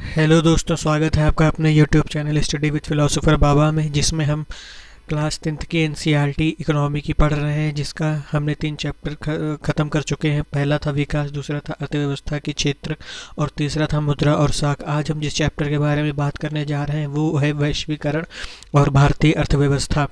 Hello दोस्तों, स्वागत है आपका अपने YouTube channel Study with Philosopher Baba में, जिसमें हम क्लास 10th की एनसीईआरटी इकोनॉमी की पढ़ रहे हैं, जिसका हमने 3 चैप्टर ख़त्म कर चुके हैं। पहला था विकास, दूसरा था अर्थव्यवस्था के क्षेत्र और तीसरा था मुद्रा और साख। आज हम जिस चैप्टर के बारे में बात करने जा रहे हैं वो है वैश्वीकरण और भारतीय अर्थव्यवस्था।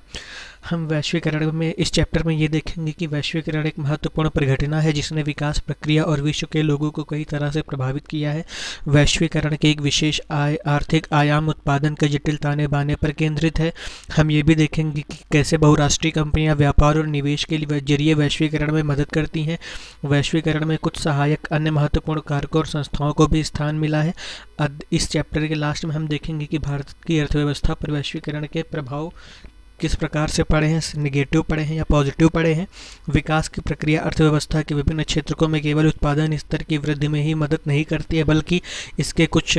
हम वैश्वीकरण में इस चैप्टर में ये देखेंगे कि वैश्वीकरण एक महत्वपूर्ण परिघटना है जिसने विकास प्रक्रिया और विश्व के लोगों को कई तरह से प्रभावित किया है। वैश्वीकरण के एक विशेष आर्थिक आयाम उत्पादन के जटिल ताने बाने पर केंद्रित है। हम ये भी देखेंगे कि कैसे बहुराष्ट्रीय कंपनियां व्यापार और निवेश के जरिए वैश्वीकरण में मदद करती हैं। वैश्वीकरण में कुछ सहायक अन्य महत्वपूर्ण कारकों और संस्थाओं को भी स्थान मिला है। इस चैप्टर के लास्ट में हम देखेंगे कि भारत की अर्थव्यवस्था पर वैश्वीकरण के प्रभाव किस प्रकार से पड़े हैं, निगेटिव पड़े हैं या पॉजिटिव पड़े हैं। विकास की प्रक्रिया अर्थव्यवस्था के विभिन्न क्षेत्रों में केवल उत्पादन स्तर की वृद्धि में ही मदद नहीं करती है, बल्कि इसके कुछ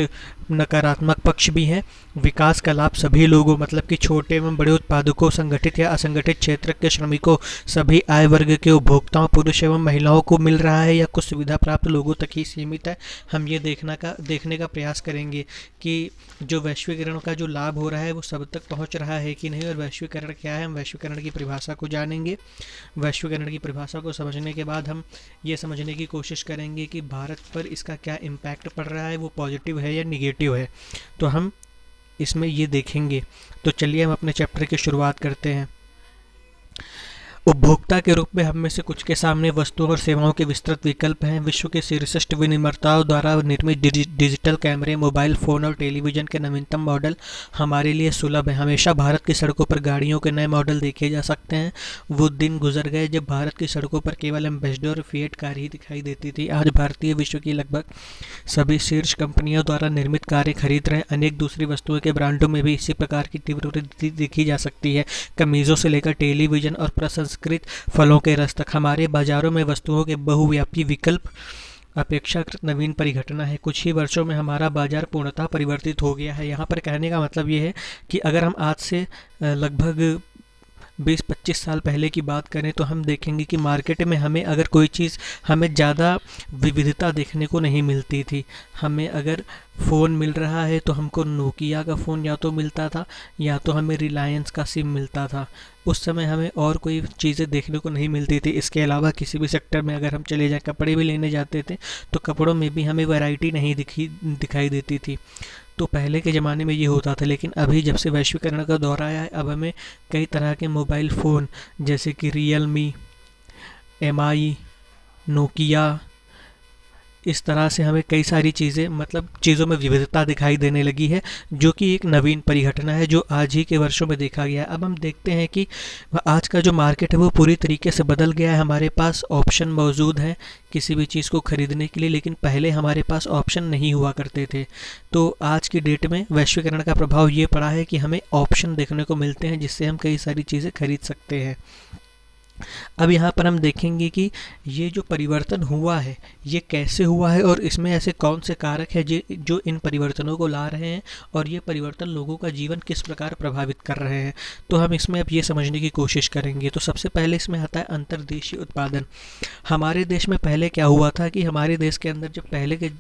नकारात्मक पक्ष भी हैं। विकास का लाभ सभी लोगों, मतलब कि छोटे एवं बड़े उत्पादकों, संगठित या असंगठित क्षेत्र के श्रमिकों, सभी आय वर्ग के उपभोक्ताओं, पुरुष एवं महिलाओं को मिल रहा है या कुछ सुविधा प्राप्त लोगों तक ही सीमित है। हम ये देखने का प्रयास करेंगे कि जो वैश्वीकरण का जो लाभ हो रहा है वो सब तक पहुंच रहा है कि नहीं, और वैश्वीकरण क्या है। हम वैश्वीकरण की परिभाषा को जानेंगे। वैश्वीकरण की परिभाषा को समझने के बाद हम ये समझने की कोशिश करेंगे कि भारत पर इसका क्या इम्पैक्ट पड़ रहा है, वो पॉजिटिव है या निगेटिव है। तो हम इसमें ये देखेंगे। तो चलिए हम अपने चैप्टर की शुरुआत करते हैं। उपभोक्ता के रूप में हम में से कुछ के सामने वस्तुओं और सेवाओं के विस्तृत विकल्प हैं। विश्व के शीर्षस्थ विनिर्माताओं द्वारा निर्मित डिजिटल कैमरे, मोबाइल फ़ोन और टेलीविज़न के नवीनतम मॉडल हमारे लिए सुलभ हैं। हमेशा भारत की सड़कों पर गाड़ियों के नए मॉडल देखे जा सकते हैं। वो दिन गुजर गए जब भारत की सड़कों पर केवल एम्बेसडर और फिएट कार ही दिखाई देती थी। आज भारतीय विश्व की लगभग सभी शीर्ष कंपनियों द्वारा निर्मित कारें खरीद रहे हैं। अनेक दूसरी वस्तुओं के ब्रांडों में भी इसी प्रकार की तीव्र वृद्धि देखी जा सकती है। कमीज़ों से लेकर टेलीविज़न और प्रसंस्कृत फलों के रस तक हमारे बाजारों में वस्तुओं के बहुव्यापी विकल्प अपेक्षाकृत नवीन परिघटना है। कुछ ही वर्षों में हमारा बाजार पूर्णतः परिवर्तित हो गया है। यहाँ पर कहने का मतलब ये है कि अगर हम आज से लगभग 20-25 साल पहले की बात करें तो हम देखेंगे कि मार्केट में हमें अगर कोई चीज़, हमें ज़्यादा विविधता देखने को नहीं मिलती थी। हमें अगर फ़ोन मिल रहा है तो हमको नोकिया का फ़ोन या तो मिलता था या तो हमें रिलायंस का सिम मिलता था। उस समय हमें और कोई चीज़ें देखने को नहीं मिलती थी। इसके अलावा किसी भी सेक्टर में अगर हम चले जाएँ, कपड़े भी लेने जाते थे तो कपड़ों में भी हमें वैरायटी नहीं दिखाई देती थी। तो पहले के ज़माने में ये होता था, लेकिन अभी जब से वैश्वीकरण का दौर आया है, अब हमें कई तरह के मोबाइल फ़ोन जैसे कि रियलमी, एमआई, नोकिया, इस तरह से हमें कई सारी चीज़ें, मतलब चीज़ों में विविधता दिखाई देने लगी है, जो कि एक नवीन परिघटना है जो आज ही के वर्षों में देखा गया है। अब हम देखते हैं कि आज का जो मार्केट है वो पूरी तरीके से बदल गया है। हमारे पास ऑप्शन मौजूद हैं किसी भी चीज़ को खरीदने के लिए, लेकिन पहले हमारे पास ऑप्शन नहीं हुआ करते थे। तो आज की डेट में वैश्वीकरण का प्रभाव ये पड़ा है कि हमें ऑप्शन देखने को मिलते हैं जिससे हम कई सारी चीज़ें खरीद सकते हैं। अब यहाँ पर हम देखेंगे कि ये जो परिवर्तन हुआ है ये कैसे हुआ है और इसमें ऐसे कौन से कारक हैं जो इन परिवर्तनों को ला रहे हैं और ये परिवर्तन लोगों का जीवन किस प्रकार प्रभावित कर रहे हैं। तो हम इसमें अब ये समझने की कोशिश करेंगे। तो सबसे पहले इसमें आता है अंतर्देशीय उत्पादन। हमारे देश में पहले क्या हुआ था कि हमारे देश के अंदर जब पहले के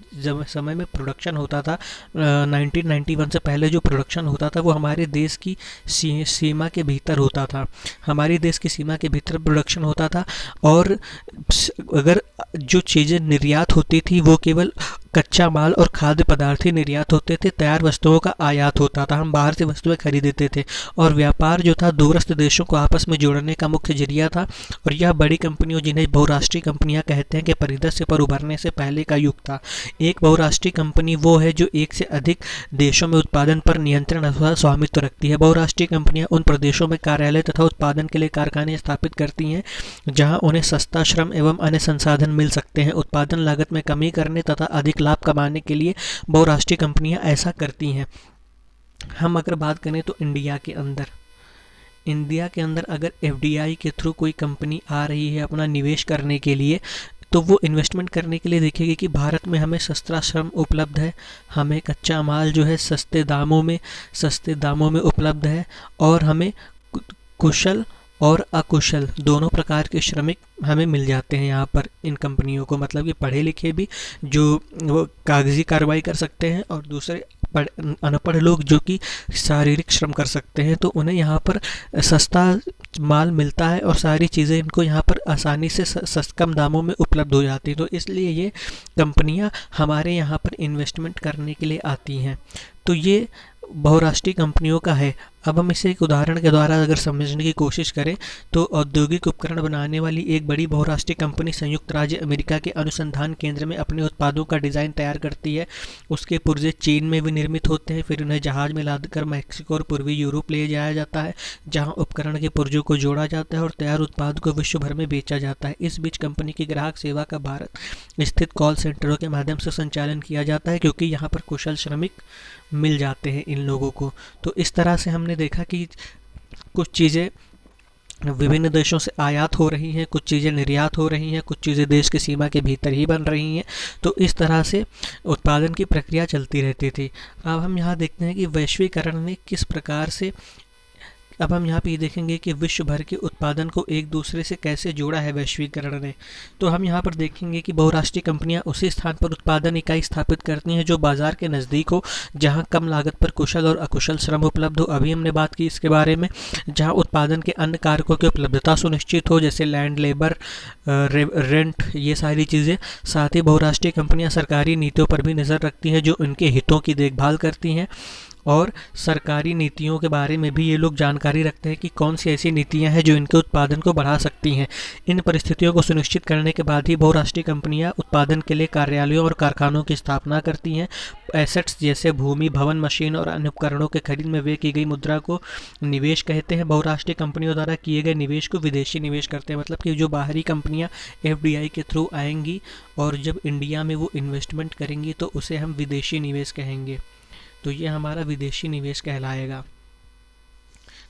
समय में प्रोडक्शन होता था, 1991 से पहले जो प्रोडक्शन होता था वो हमारे देश की सीमा के भीतर होता था। हमारे देश की सीमा के भीतर प्रोडक्शन होता था और अगर जो चीज़ें निर्यात होती थी वो केवल कच्चा माल और खाद्य पदार्थ ही निर्यात होते थे। तैयार वस्तुओं का आयात होता था, हम बाहर से वस्तुएं खरीदते थे और व्यापार जो था दूरस्थ देशों को आपस में जोड़ने का मुख्य जरिया था। और यह बड़ी कंपनियों, जिन्हें बहुराष्ट्रीय कंपनियां कहते हैं, के परिदृश्य पर उभरने से पहले का युग था। एक बहुराष्ट्रीय कंपनी वो है जो एक से अधिक देशों में उत्पादन पर नियंत्रण अथवा स्वामित्व रखती है। बहुराष्ट्रीय कंपनियां उन प्रदेशों में कार्यालय तथा उत्पादन के लिए कारखाने स्थापित करती हैं जहां उन्हें सस्ता श्रम एवं अन्य संसाधन मिल सकते हैं। उत्पादन लागत में कमी करने तथा अधिक लाभ कमाने के लिए बहुराष्ट्रीय कंपनियां ऐसा करती हैं। हम अगर बात करें तो इंडिया के अंदर अगर एफडीआई के थ्रू कोई कंपनी आ रही है अपना निवेश करने के लिए, तो वो इन्वेस्टमेंट करने के लिए देखेगी कि भारत में हमें सस्ता श्रम उपलब्ध है, हमें कच्चा माल जो है सस्ते दामों में उपलब्ध है और हमें कुशल और अकुशल दोनों प्रकार के श्रमिक हमें मिल जाते हैं यहाँ पर इन कंपनियों को, मतलब कि पढ़े लिखे भी जो वो कागजी कार्रवाई कर सकते हैं, और दूसरे अनपढ़ लोग जो कि शारीरिक श्रम कर सकते हैं। तो उन्हें यहाँ पर सस्ता माल मिलता है और सारी चीज़ें इनको यहाँ पर आसानी से कम दामों में उपलब्ध हो जाती हैं। तो इसलिए ये कंपनियाँ हमारे यहाँ पर इन्वेस्टमेंट करने के लिए आती हैं। तो ये बहुराष्ट्रीय कंपनियों का है। अब हम इसे एक उदाहरण के द्वारा अगर समझने की कोशिश करें तो औद्योगिक उपकरण बनाने वाली एक बड़ी बहुराष्ट्रीय कंपनी संयुक्त राज्य अमेरिका के अनुसंधान केंद्र में अपने उत्पादों का डिज़ाइन तैयार करती है। उसके पुर्जे चीन में भी निर्मित होते हैं, फिर उन्हें जहाज़ में लादकर मैक्सिको और पूर्वी यूरोप ले जाया जाता है, जहाँ उपकरण के पुर्जों को जोड़ा जाता है और तैयार उत्पाद को विश्व भर में बेचा जाता है। इस बीच कंपनी की ग्राहक सेवा का भारत स्थित कॉल सेंटरों के माध्यम से संचालन किया जाता है, क्योंकि यहाँ पर कुशल श्रमिक मिल जाते हैं इन लोगों को। तो इस तरह से हमने देखा कि कुछ चीज़ें विभिन्न देशों से आयात हो रही हैं, कुछ चीज़ें निर्यात हो रही हैं, कुछ चीज़ें देश की सीमा के भीतर ही बन रही हैं। तो इस तरह से उत्पादन की प्रक्रिया चलती रहती थी। अब हम यहाँ देखते हैं कि वैश्वीकरण ने किस प्रकार से, अब हम यहाँ पे देखेंगे कि विश्व भर के उत्पादन को एक दूसरे से कैसे जोड़ा है वैश्वीकरण ने। तो हम यहाँ पर देखेंगे कि बहुराष्ट्रीय कंपनियाँ उसी स्थान पर उत्पादन इकाई स्थापित करती हैं जो बाजार के नज़दीक हो, जहाँ कम लागत पर कुशल और अकुशल श्रम उपलब्ध हो। अभी हमने बात की इसके बारे में। जहाँ उत्पादन के अन्य कारकों की उपलब्धता सुनिश्चित हो, जैसे लैंड, लेबर, रेंट, ये सारी चीज़ें। साथ ही बहुराष्ट्रीय कंपनियाँ सरकारी नीतियों पर भी नज़र रखती हैं जो उनके हितों की देखभाल करती हैं, और सरकारी नीतियों के बारे में भी ये लोग जानकारी रखते हैं कि कौन सी ऐसी नीतियां हैं जो इनके उत्पादन को बढ़ा सकती हैं। इन परिस्थितियों को सुनिश्चित करने के बाद ही बहुराष्ट्रीय कंपनियां उत्पादन के लिए कार्यालयों और कारखानों की स्थापना करती हैं। एसेट्स जैसे भूमि, भवन, मशीन और अन्य उपकरणों के खरीद में व्यय की गई मुद्रा को निवेश कहते हैं। बहुराष्ट्रीय कंपनियों द्वारा किए गए निवेश को विदेशी निवेश करते हैं, मतलब कि जो बाहरी कंपनियां एफडीआई के थ्रू आएंगी और जब इंडिया में वो इन्वेस्टमेंट करेंगी तो उसे हम विदेशी निवेश कहेंगे। तो ये हमारा विदेशी निवेश कहलाएगा,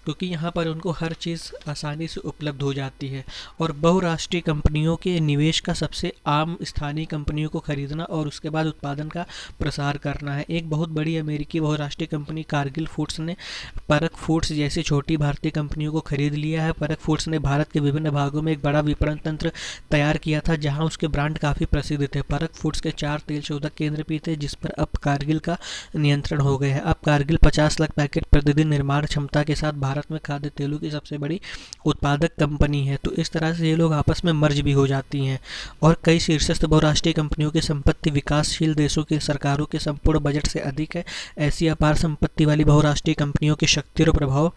क्योंकि यहाँ पर उनको हर चीज़ आसानी से उपलब्ध हो जाती है। और बहुराष्ट्रीय कंपनियों के निवेश का सबसे आम स्थानीय कंपनियों को खरीदना और उसके बाद उत्पादन का प्रसार करना है। एक बहुत बड़ी अमेरिकी बहुराष्ट्रीय कंपनी कारगिल फूड्स ने परक फूड्स जैसी छोटी भारतीय कंपनियों को खरीद लिया है। परक फूड्स ने भारत के विभिन्न भागों में एक बड़ा विपणन तंत्र तैयार किया था, जहाँ उसके ब्रांड काफ़ी प्रसिद्ध थे। परक फूड्स के 4 तेल शोधक केंद्र भी थे, जिस पर अब कारगिल का नियंत्रण हो गया है। अब कारगिल 50 लाख पैकेट प्रतिदिन निर्माण क्षमता के साथ भारत में खाद्य तेलों की सबसे बड़ी उत्पादक कंपनी है। तो इस तरह से ये लोग आपस में मर्ज भी हो जाती हैं। और कई शीर्षस्थ बहुराष्ट्रीय कंपनियों की संपत्ति विकासशील देशों की सरकारों के संपूर्ण बजट से अधिक है। ऐसी अपार संपत्ति वाली बहुराष्ट्रीय कंपनियों की शक्ति और प्रभाव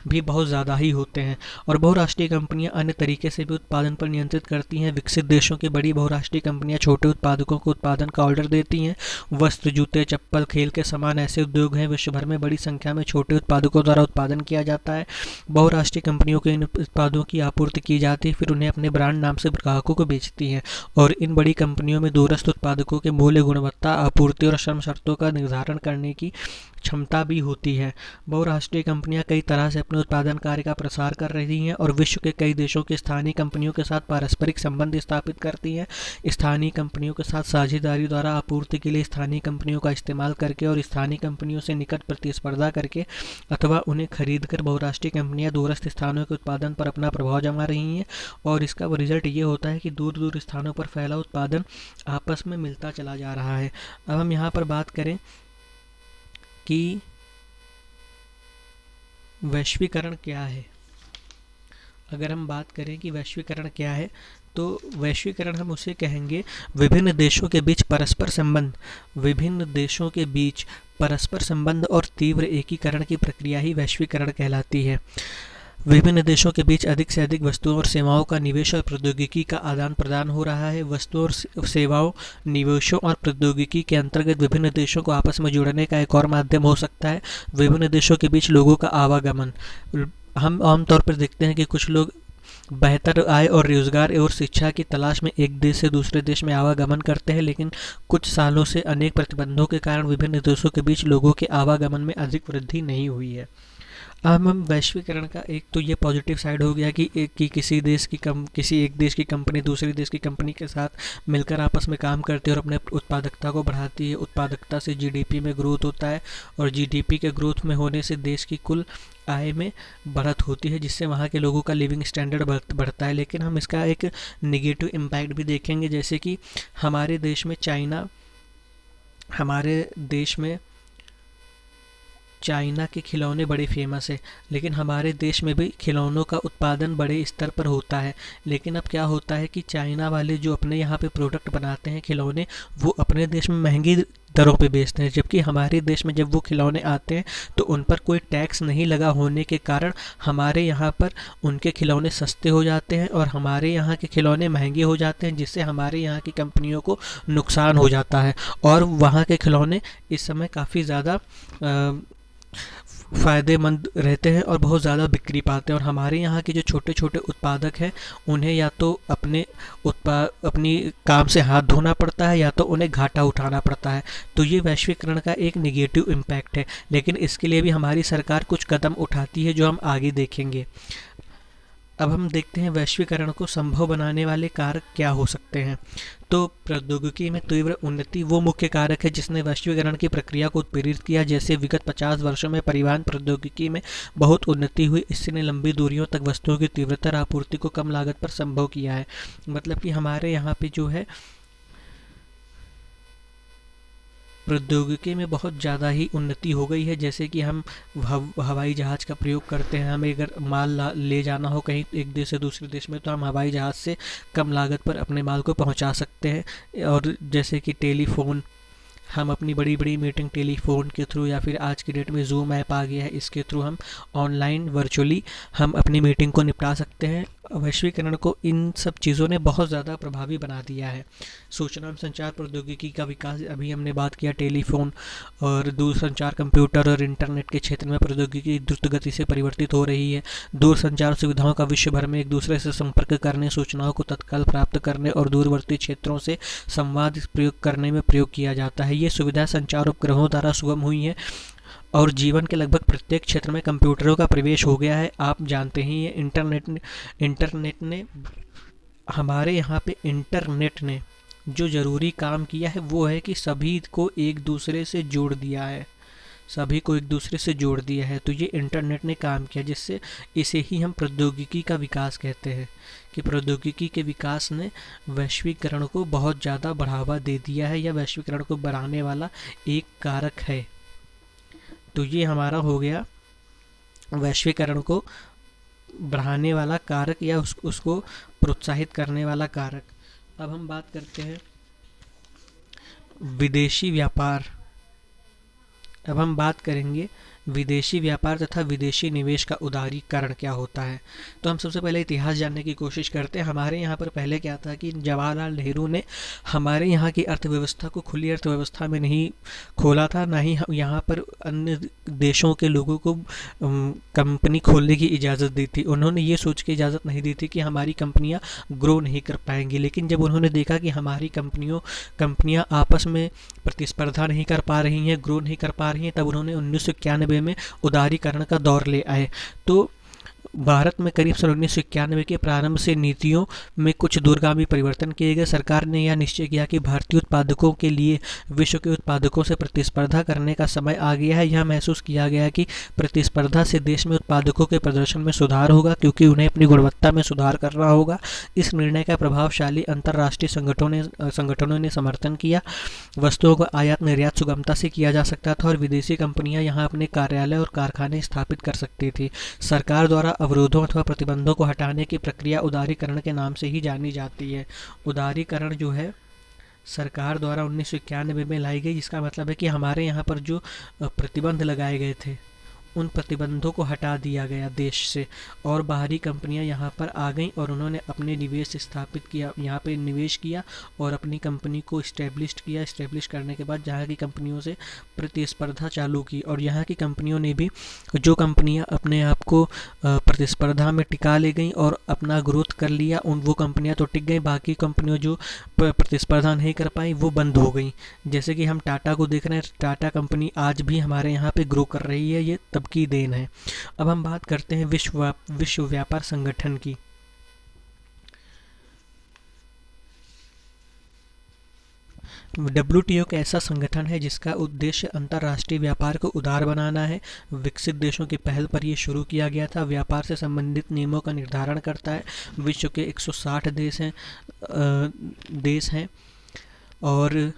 भी बहुत ज़्यादा ही होते हैं। और बहुराष्ट्रीय कंपनियां अन्य तरीके से भी उत्पादन पर नियंत्रित करती हैं। विकसित देशों की बड़ी बहुराष्ट्रीय कंपनियां छोटे उत्पादकों को उत्पादन का ऑर्डर देती हैं। वस्त्र, जूते, चप्पल, खेल के सामान ऐसे उद्योग हैं विश्व भर में बड़ी संख्या में छोटे उत्पादकों द्वारा उत्पादन किया जाता है। बहुराष्ट्रीय कंपनियों के इन उत्पादों की आपूर्ति की जाती है, फिर उन्हें अपने ब्रांड नाम से ग्राहकों को बेचती हैं। और इन बड़ी कंपनियों में दूरस्थ उत्पादकों के मूल्य, गुणवत्ता, आपूर्ति और श्रम शर्तों का निर्धारण करने की क्षमता भी होती है। बहुराष्ट्रीय कंपनियां कई तरह से अपने उत्पादन कार्य का प्रसार कर रही हैं और विश्व के कई देशों की स्थानीय कंपनियों के साथ पारस्परिक संबंध स्थापित करती हैं। स्थानीय कंपनियों के साथ साझेदारी द्वारा आपूर्ति के लिए स्थानीय कंपनियों का इस्तेमाल करके और स्थानीय कंपनियों से निकट प्रतिस्पर्धा करके अथवा उन्हें खरीदकर बहुराष्ट्रीय कंपनियां दूरस्थ स्थानों के उत्पादन पर अपना प्रभाव जमा रही हैं। और इसका रिजल्ट ये होता है कि दूर दूर स्थानों पर फैला उत्पादन आपस में मिलता चला जा रहा है। अब हम यहाँ पर बात करें कि वैश्वीकरण क्या है। अगर हम बात करें कि वैश्वीकरण क्या है, तो वैश्वीकरण हम उसे कहेंगे विभिन्न देशों के बीच परस्पर संबंध, विभिन्न देशों के बीच परस्पर संबंध और तीव्र एकीकरण की प्रक्रिया ही वैश्वीकरण कहलाती है। विभिन्न देशों के बीच अधिक से अधिक वस्तुओं और सेवाओं का निवेश और प्रौद्योगिकी का आदान प्रदान हो रहा है। वस्तुओं और सेवाओं, निवेशों और प्रौद्योगिकी के अंतर्गत विभिन्न देशों को आपस में जोड़ने का एक और माध्यम हो सकता है विभिन्न देशों के बीच लोगों का आवागमन। हम आमतौर पर देखते हैं कि कुछ लोग बेहतर आय और रोजगार और शिक्षा की तलाश में एक देश से दूसरे देश में आवागमन करते हैं, लेकिन कुछ सालों से अनेक प्रतिबंधों के कारण विभिन्न देशों के बीच लोगों के आवागमन में अधिक वृद्धि नहीं हुई है। अब हम वैश्वीकरण का एक तो ये पॉजिटिव साइड हो गया कि किसी एक देश की कंपनी दूसरे देश की कंपनी के साथ मिलकर आपस में काम करती है और अपने उत्पादकता को बढ़ाती है। उत्पादकता से जीडीपी में ग्रोथ होता है और जीडीपी के ग्रोथ में होने से देश की कुल आय में बढ़त होती है, जिससे वहाँ के लोगों का लिविंग स्टैंडर्ड बढ़ता है। लेकिन हम इसका एक नेगेटिव इम्पैक्ट भी देखेंगे, जैसे कि हमारे देश में चाइना के खिलौने बड़े फेमस है, लेकिन हमारे देश में भी खिलौनों का उत्पादन बड़े स्तर पर होता है। लेकिन अब क्या होता है कि चाइना वाले जो अपने यहाँ पे प्रोडक्ट बनाते हैं खिलौने, वो अपने देश में महंगी दरों पे बेचते हैं, जबकि हमारे देश में जब वो खिलौने आते हैं तो उन पर कोई टैक्स नहीं लगा होने के कारण हमारे यहाँ पर उनके खिलौने सस्ते हो जाते हैं और हमारे यहाँ के खिलौने महंगे हो जाते हैं, जिससे हमारे यहाँ की कंपनियों को नुकसान हो जाता है और वहाँ के खिलौने इस समय काफ़ी ज़्यादा फ़ायदेमंद रहते हैं और बहुत ज़्यादा बिक्री पाते हैं। और हमारे यहाँ के जो छोटे छोटे उत्पादक हैं, उन्हें या तो अपनी काम से हाथ धोना पड़ता है या तो उन्हें घाटा उठाना पड़ता है। तो ये वैश्वीकरण का एक निगेटिव इम्पैक्ट है, लेकिन इसके लिए भी हमारी सरकार कुछ कदम उठाती है जो हम आगे देखेंगे। अब हम देखते हैं वैश्वीकरण को संभव बनाने वाले कारक क्या हो सकते हैं। तो प्रौद्योगिकी में तीव्र उन्नति वो मुख्य कारक है जिसने वैश्वीकरण की प्रक्रिया को उत्प्रेरित किया। जैसे विगत 50 वर्षों में परिवहन प्रौद्योगिकी में बहुत उन्नति हुई, इसने लंबी दूरियों तक वस्तुओं की तीव्रतर आपूर्ति को कम लागत पर संभव किया है। मतलब कि हमारे यहाँ पे जो है प्रौद्योगिकी में बहुत ज़्यादा ही उन्नति हो गई है। जैसे कि हम हवाई जहाज़ का प्रयोग करते हैं, हमें अगर माल ले जाना हो कहीं एक देश से दूसरे देश में, तो हम हवाई जहाज़ से कम लागत पर अपने माल को पहुंचा सकते हैं। और जैसे कि टेलीफोन, हम अपनी बड़ी बड़ी मीटिंग टेलीफोन के थ्रू या फिर आज की डेट में जूम ऐप आ गया है, इसके थ्रू हम ऑनलाइन वर्चुअली हम अपनी मीटिंग को निपटा सकते हैं। वैश्वीकरण को इन सब चीज़ों ने बहुत ज़्यादा प्रभावी बना दिया है। सूचना एवं संचार प्रौद्योगिकी का विकास, अभी हमने बात किया टेलीफोन और दूरसंचार, कंप्यूटर और इंटरनेट के क्षेत्र में प्रौद्योगिकी द्रुत गति से परिवर्तित हो रही है। दूरसंचार सुविधाओं का विश्व भर में एक दूसरे से संपर्क करने, सूचनाओं को तत्काल प्राप्त करने और दूरवर्ती क्षेत्रों से संवाद प्रयोग करने में प्रयोग किया जाता है। ये सुविधा संचार उपग्रहों द्वारा सुगम हुई है और जीवन के लगभग प्रत्येक क्षेत्र में कंप्यूटरों का प्रवेश हो गया है। आप जानते ही ये इंटरनेट ने हमारे यहाँ पे इंटरनेट ने जो ज़रूरी काम किया है वो है कि सभी को एक दूसरे से जोड़ दिया है, सभी को एक दूसरे से जोड़ दिया है। तो ये इंटरनेट ने काम किया, जिससे इसे ही हम प्रौद्योगिकी का विकास कहते हैं कि प्रौद्योगिकी के विकास ने वैश्वीकरण को बहुत ज़्यादा बढ़ावा दे दिया है या वैश्वीकरण को बढ़ाने वाला एक कारक है। तो ये हमारा हो गया वैश्वीकरण को बढ़ाने वाला कारक या उसको प्रोत्साहित करने वाला कारक। अब हम बात करते हैं विदेशी व्यापार। अब हम बात करेंगे विदेशी व्यापार तथा विदेशी निवेश का उदारीकरण क्या होता है। तो हम सबसे पहले इतिहास जानने की कोशिश करते हैं। हमारे यहाँ पर पहले क्या था कि जवाहरलाल नेहरू ने हमारे यहाँ की अर्थव्यवस्था को खुली अर्थव्यवस्था में नहीं खोला था, ना ही यहाँ पर अन्य देशों के लोगों को कंपनी खोलने की इजाज़त दी थी। उन्होंने ये सोच के इजाज़त नहीं दी थी कि हमारी कंपनियाँ ग्रो नहीं कर पाएंगी। लेकिन जब उन्होंने देखा कि हमारी कंपनियाँ आपस में प्रतिस्पर्धा नहीं कर पा रही हैं, ग्रो नहीं कर पा रही हैं, तब उन्होंने 1991 में उदारीकरण का दौर ले आए। तो भारत में करीब सन 1991 के प्रारंभ से नीतियों में कुछ दूरगामी परिवर्तन किए गए। सरकार ने यह निश्चय किया कि भारतीय उत्पादकों के लिए विश्व के उत्पादकों से प्रतिस्पर्धा करने का समय आ गया है। यह महसूस किया गया कि प्रतिस्पर्धा से देश में उत्पादकों के प्रदर्शन में सुधार होगा, क्योंकि उन्हें अपनी गुणवत्ता में सुधार करना होगा। इस निर्णय का प्रभावशाली अंतर्राष्ट्रीय संगठनों ने समर्थन किया। वस्तुओं का आयात निर्यात सुगमता से किया जा सकता था और विदेशी कंपनियां यहां अपने कार्यालय और कारखाने स्थापित कर सकती थी। सरकार द्वारा अवरोधों अथवा प्रतिबंधों को हटाने की प्रक्रिया उदारीकरण के नाम से ही जानी जाती है। उदारीकरण जो है सरकार द्वारा 1991 में लाई गई, जिसका मतलब है कि हमारे यहाँ पर जो प्रतिबंध लगाए गए थे उन प्रतिबंधों को हटा दिया गया देश से, और बाहरी कंपनियां यहाँ पर आ गईं और उन्होंने अपने निवेश स्थापित किया, यहाँ पे निवेश किया और अपनी कंपनी को इस्टेब्लिश करने के बाद यहाँ की कंपनियों से प्रतिस्पर्धा चालू की। और यहाँ की कंपनियों ने भी, जो कंपनियां अपने आप को प्रतिस्पर्धा में टिका ले गईं और अपना ग्रोथ कर लिया, वो कंपनियां तो टिक गई, बाकी कंपनियों जो प्रतिस्पर्धा नहीं कर पाई वो बंद हो गई। जैसे कि हम टाटा को देख रहे हैं, टाटा कंपनी आज भी हमारे यहाँ पे ग्रो कर रही है, ये तब की देन है। अब हम बात करते हैं विश्व व्यापार संगठन की। डब्ल्यूटीओ एक ऐसा संगठन है जिसका उद्देश्य अंतर्राष्ट्रीय व्यापार को उदार बनाना है। विकसित देशों की पहल पर यह शुरू किया गया था। व्यापार से संबंधित नियमों का निर्धारण करता है। विश्व के 160 देश हैं और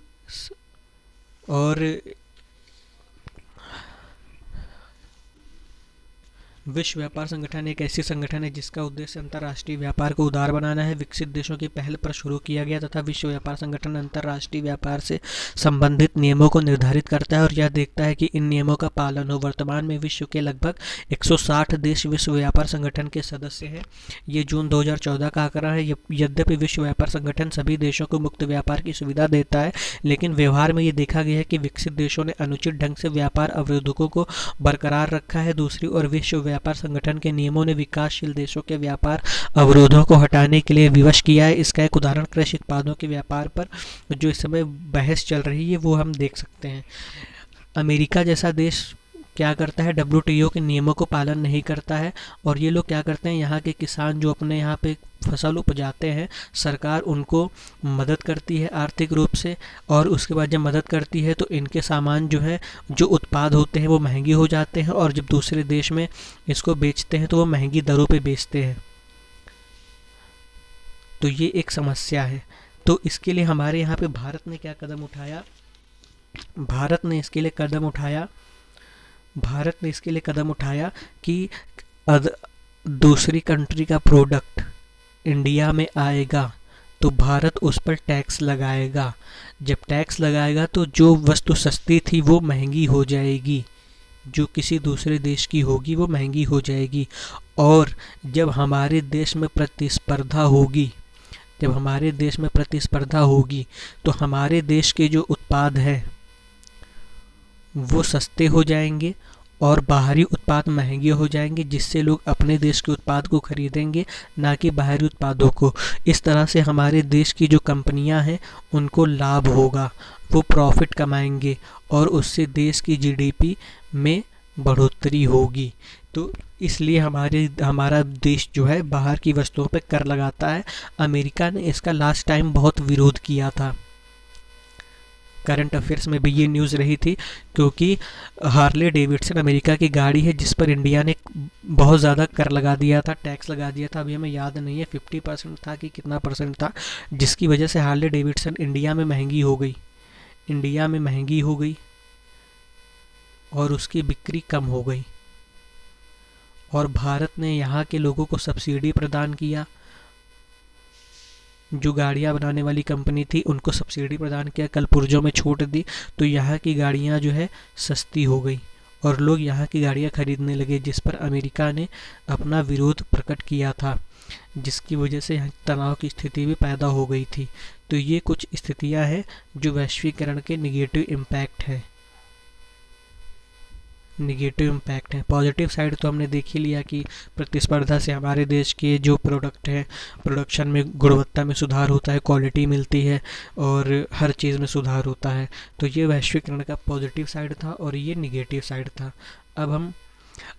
विश्व व्यापार संगठन एक ऐसी संगठन है जिसका उद्देश्य अंतर्राष्ट्रीय व्यापार को उदार बनाना है। विकसित देशों की पहल पर शुरू किया गया तथा विश्व व्यापार संगठन अंतर्राष्ट्रीय व्यापार से संबंधित नियमों को निर्धारित करता है और यह देखता है कि इन नियमों का पालन हो। वर्तमान में विश्व के लगभग 160 देश विश्व व्यापार संगठन के सदस्य हैं। ये जून 2014 का आंकड़ा है। यद्यपि विश्व व्यापार संगठन सभी देशों को मुक्त व्यापार की सुविधा देता है, लेकिन व्यवहार में ये देखा गया है कि विकसित देशों ने अनुचित ढंग से व्यापार अवरोधों को बरकरार रखा है। दूसरी ओर विश्व व्यापार संगठन के नियमों ने विकासशील देशों के व्यापार अवरोधों को हटाने के लिए विवश किया है। इसका एक उदाहरण कृषि उत्पादों के व्यापार पर जो इस समय बहस चल रही है वो हम देख सकते हैं। अमेरिका जैसा देश क्या करता है, डब्ल्यूटीओ के नियमों को पालन नहीं करता है और ये लोग क्या करते हैं, यहाँ के किसान जो अपने यहाँ पे फसल उपजाते हैं, सरकार उनको मदद करती है आर्थिक रूप से और उसके बाद जब मदद करती है तो इनके सामान जो है, जो उत्पाद होते हैं वो महंगे हो जाते हैं और जब दूसरे देश में इसको बेचते हैं तो वो महंगी दरों पे बेचते हैं। तो ये एक समस्या है। तो इसके लिए हमारे यहाँ पे भारत ने क्या कदम उठाया, भारत ने इसके लिए कदम उठाया कि दूसरी कंट्री का प्रोडक्ट इंडिया में आएगा तो भारत उस पर टैक्स लगाएगा। जब टैक्स लगाएगा तो जो वस्तु सस्ती थी वो महंगी हो जाएगी, जो किसी दूसरे देश की होगी वो महंगी हो जाएगी। और जब हमारे देश में प्रतिस्पर्धा होगी तो हमारे देश के जो उत्पाद हैं वो सस्ते हो जाएंगे और बाहरी उत्पाद महंगे हो जाएंगे, जिससे लोग अपने देश के उत्पाद को खरीदेंगे ना कि बाहरी उत्पादों को। इस तरह से हमारे देश की जो कंपनियां हैं उनको लाभ होगा, वो प्रॉफिट कमाएंगे और उससे देश की जीडीपी में बढ़ोतरी होगी। तो इसलिए हमारा देश जो है बाहर की वस्तुओं पर कर लगाता है। अमेरिका ने इसका लास्ट टाइम बहुत विरोध किया था। करंट अफेयर्स में भी ये न्यूज़ रही थी क्योंकि हार्ले डेविडसन अमेरिका की गाड़ी है जिस पर इंडिया ने बहुत ज़्यादा कर लगा दिया था, टैक्स लगा दिया था। अभी हमें याद नहीं है 50% था कि कितना परसेंट था, जिसकी वजह से हार्ले डेविडसन इंडिया में महंगी हो गई और उसकी बिक्री कम हो गई। और भारत ने यहाँ के लोगों को सब्सिडी प्रदान किया, जो गाड़ियाँ बनाने वाली कंपनी थी उनको सब्सिडी प्रदान किया, कल पुर्जों में छूट दी, तो यहाँ की गाड़ियाँ जो है सस्ती हो गई और लोग यहाँ की गाड़ियाँ खरीदने लगे, जिस पर अमेरिका ने अपना विरोध प्रकट किया था, जिसकी वजह से यहाँ तनाव की स्थिति भी पैदा हो गई थी। तो ये कुछ स्थितियाँ हैं जो वैश्वीकरण के निगेटिव इम्पैक्ट हैं। पॉजिटिव साइड तो हमने देख ही लिया कि प्रतिस्पर्धा से हमारे देश के जो प्रोडक्ट हैं, प्रोडक्शन में गुणवत्ता में सुधार होता है, क्वालिटी मिलती है और हर चीज़ में सुधार होता है। तो ये वैश्वीकरण का पॉजिटिव साइड था और ये निगेटिव साइड था। अब हम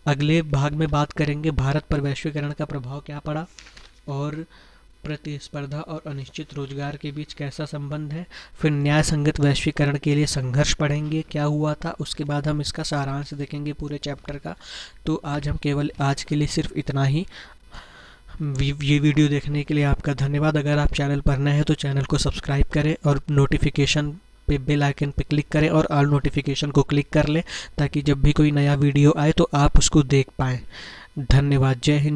अगले भाग में बात करेंगे भारत पर वैश्वीकरण का प्रभाव क्या पड़ा और प्रतिस्पर्धा और अनिश्चित रोजगार के बीच कैसा संबंध है। फिर न्याय संगत वैश्वीकरण के लिए संघर्ष पढ़ेंगे, क्या हुआ था। उसके बाद हम इसका सारांश देखेंगे पूरे चैप्टर का। तो आज के लिए सिर्फ इतना ही। ये वीडियो देखने के लिए आपका धन्यवाद। अगर आप चैनल पर नए हैं तो चैनल को सब्सक्राइब करें और नोटिफिकेशन पे बेल आइकन पे क्लिक करें और ऑल नोटिफिकेशन को क्लिक कर लें ताकि जब भी कोई नया वीडियो आए तो आप उसको देख पाएँ। धन्यवाद। जय हिंद।